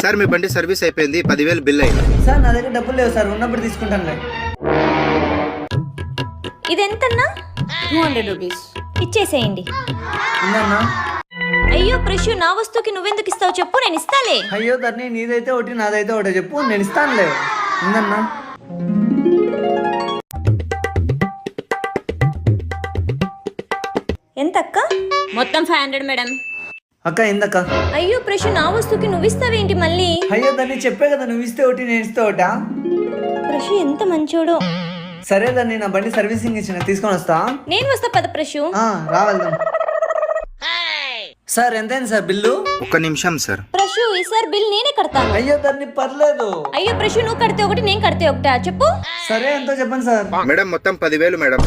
Sir మీ బండి service అయిపోయింది, 10,000 bill అయింది. సార్ నా దగ్గర డబ్బులు లేవు సార్, ఉన్నప్పుడు తీసుకుంటానులే. ఇదెంతన్నా? 200 రూపీస్. ఇచ్చేసేయండి. ఉందన్నా? అయ్యో ప్రశు, నా వస్తువుకి నువ్వెందుకు ఇస్తావు చెప్పు, నేను ఇస్తాలే. అయ్యో ధరణి, నీదైతే ఒకటి నాదైతే ఒకటి చెప్పు, నేను ఇస్తానులే. ఉందన్నా? ఎంత అక్క? మొత్తం 500 మేడం. అక్క ఏందక్క? అయ్యో ప్రశు, నా వస్తువుకి నువ్వు ఇస్తావేంటి మళ్ళీ? అయ్యో ధరణి, చెప్పే కదా నువ్వు ఇస్తే ఒకటి నేను ఇస్తే ఒకటా? ప్రశు ఎంత మంచోడో. సరే ధరణి, నా బండి సర్వీసింగ్ ఇచ్చిన, తీసుకొని వస్తా. నేను వస్తా పద ప్రశు. రావెళ్దాం. సార్ ఎంతైంది సార్ బిల్లు? 1 నిమిషం సార్. ప్రశు ఈసారి బిల్ నేనే కడతాను. అయ్యో ధరణి పర్లేదు. అయ్యో ప్రశు, నువ్వు కడితే ఒకటి, నేను కడితే ఒకటా చెప్పు. సరే ఎంతో చెప్పండి సార్. మేడం మొత్తం 10,000 మేడం.